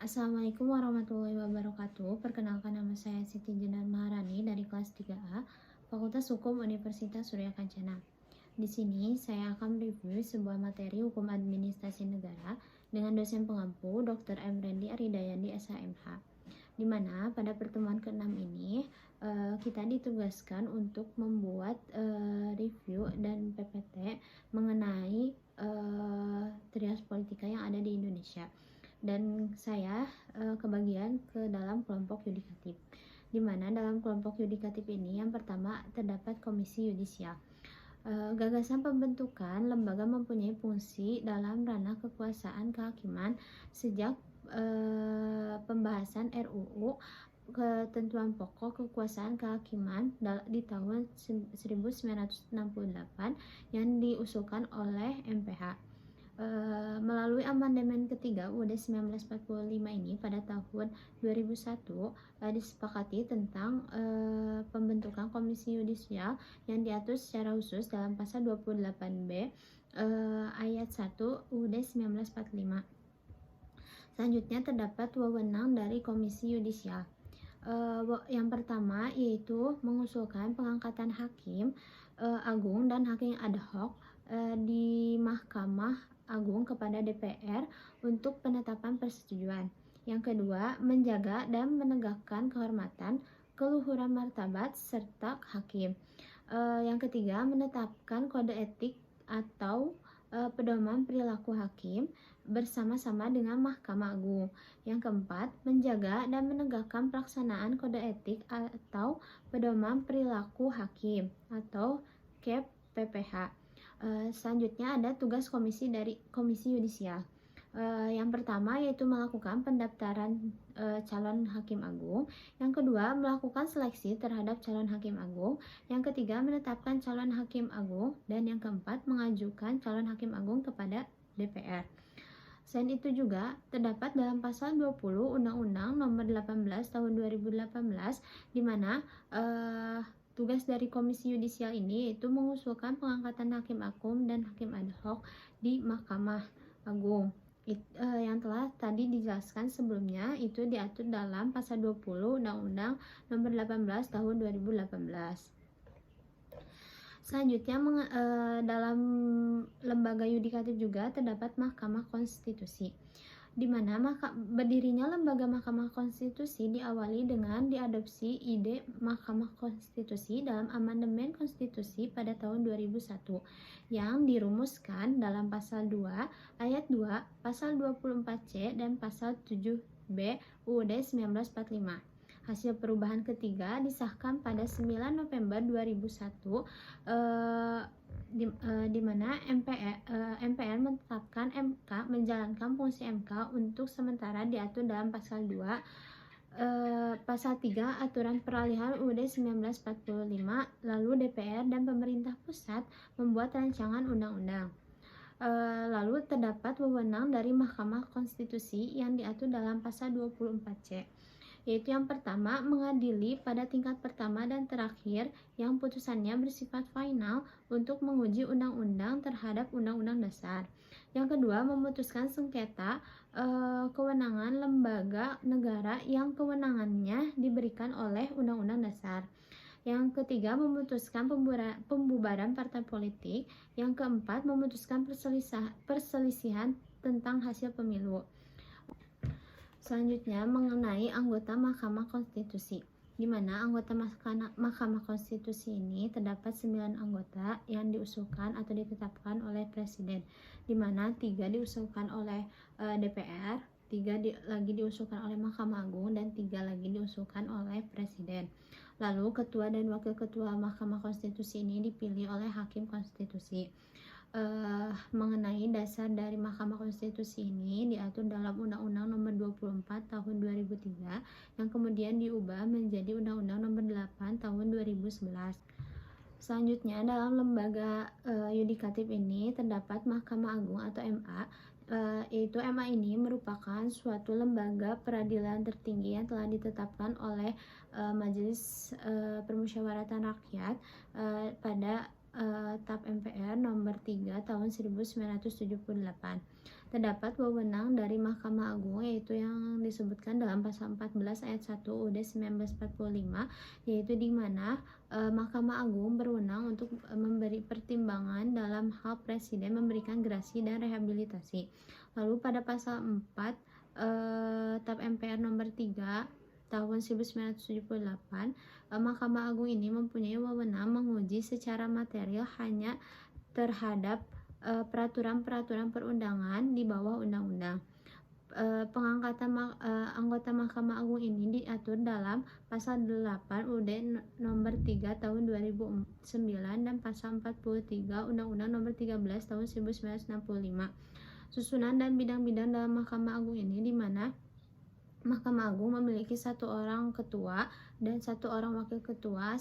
Assalamualaikum warahmatullahi wabarakatuh. Perkenalkan, nama saya Siti Jenar Maharani dari kelas 3A, Fakultas Hukum Universitas Surya Kencana. Di sini saya akan review sebuah materi hukum administrasi negara dengan dosen pengampu Dr. M. Randy Aridayandi SHMH. Di mana pada pertemuan ke-6 ini kita ditugaskan untuk membuat review dan PPT mengenai trias politika yang ada di Indonesia. Dan saya kebagian ke dalam kelompok yudikatif, di mana dalam kelompok yudikatif ini yang pertama terdapat komisi yudisial. Gagasan pembentukan lembaga mempunyai fungsi dalam ranah kekuasaan kehakiman sejak pembahasan RUU Ketentuan Pokok Kekuasaan Kehakiman di tahun 1968 yang diusulkan oleh MPH. Melalui amandemen ketiga UUD 1945 ini pada tahun 2001 disepakati tentang pembentukan komisi yudisial yang diatur secara khusus dalam pasal 28B ayat 1 UUD 1945. Selanjutnya terdapat wewenang dari komisi yudisial. Yang pertama yaitu mengusulkan pengangkatan hakim agung dan hakim ad hoc di Mahkamah Agung kepada DPR untuk penetapan persetujuan. Yang kedua, menjaga dan menegakkan kehormatan, keluhuran martabat serta hakim. Yang ketiga, menetapkan kode etik atau pedoman perilaku hakim bersama-sama dengan Mahkamah Agung. Yang keempat, menjaga dan menegakkan pelaksanaan kode etik atau pedoman perilaku hakim atau KEP PPH. Selanjutnya ada tugas komisi dari komisi yudisial. Yang pertama yaitu melakukan pendaftaran calon hakim agung. Yang kedua, melakukan seleksi terhadap calon hakim agung. Yang ketiga, menetapkan calon hakim agung. Dan yang keempat, mengajukan calon hakim agung kepada DPR. Selain itu juga terdapat dalam pasal 20 Undang-Undang Nomor 18 Tahun 2018 di mana tugas dari komisi yudisial ini yaitu mengusulkan pengangkatan hakim agung dan hakim ad hoc di Mahkamah Agung. Yang telah tadi dijelaskan sebelumnya itu diatur dalam pasal 20 Undang-Undang Nomor 18 Tahun 2018. Selanjutnya dalam lembaga yudikatif juga terdapat Mahkamah Konstitusi, di mana berdirinya lembaga Mahkamah Konstitusi diawali dengan diadopsi ide Mahkamah Konstitusi dalam amandemen konstitusi pada tahun 2001 yang dirumuskan dalam pasal 2 ayat 2, pasal 24C dan pasal 7B UUD 1945. Hasil perubahan ketiga disahkan pada 9 November 2001 di mana MPR menetapkan MK menjalankan fungsi MK untuk sementara diatur dalam pasal 2 pasal 3 aturan peralihan UUD 1945. Lalu DPR dan pemerintah pusat membuat rancangan undang-undang. Lalu terdapat wewenang dari Mahkamah Konstitusi yang diatur dalam pasal 24C, yaitu yang pertama, mengadili pada tingkat pertama dan terakhir yang putusannya bersifat final untuk menguji undang-undang terhadap undang-undang dasar. Yang kedua, memutuskan sengketa kewenangan lembaga negara yang kewenangannya diberikan oleh undang-undang dasar. Yang ketiga, memutuskan pembubaran partai politik. Yang keempat, memutuskan perselisihan tentang hasil pemilu. Selanjutnya mengenai anggota Mahkamah Konstitusi, di mana anggota Mahkamah Konstitusi ini terdapat 9 anggota yang diusulkan atau ditetapkan oleh Presiden, di mana 3 diusulkan oleh DPR, 3 lagi diusulkan oleh Mahkamah Agung, dan 3 lagi diusulkan oleh Presiden. Lalu ketua dan wakil ketua Mahkamah Konstitusi ini dipilih oleh Hakim Konstitusi. Mengenai dasar dari Mahkamah Konstitusi ini diatur dalam Undang-Undang Nomor 24 Tahun 2003 yang kemudian diubah menjadi Undang-Undang Nomor 8 Tahun 2011. Selanjutnya dalam lembaga yudikatif ini terdapat Mahkamah Agung atau MA, yaitu MA ini merupakan suatu lembaga peradilan tertinggi yang telah ditetapkan oleh Majelis Permusyawaratan Rakyat pada TAP MPR nomor 3 tahun 1978. Terdapat wewenang dari Mahkamah Agung yaitu yang disebutkan dalam pasal 14 ayat 1 UUD 1945, yaitu di mana Mahkamah Agung berwenang untuk memberi pertimbangan dalam hal presiden memberikan gerasi dan rehabilitasi. Lalu pada pasal 4 TAP MPR nomor 3 tahun 1978, Mahkamah Agung ini mempunyai wewenang menguji secara material hanya terhadap peraturan-peraturan perundangan di bawah undang-undang. Pengangkatan anggota Mahkamah Agung ini diatur dalam pasal 8 UUD nomor 3 tahun 2009 dan pasal 43 Undang-Undang nomor 13 tahun 1965. Susunan dan bidang-bidang dalam Mahkamah Agung ini di mana Mahkamah Agung memiliki 1 orang ketua dan 1 orang wakil ketua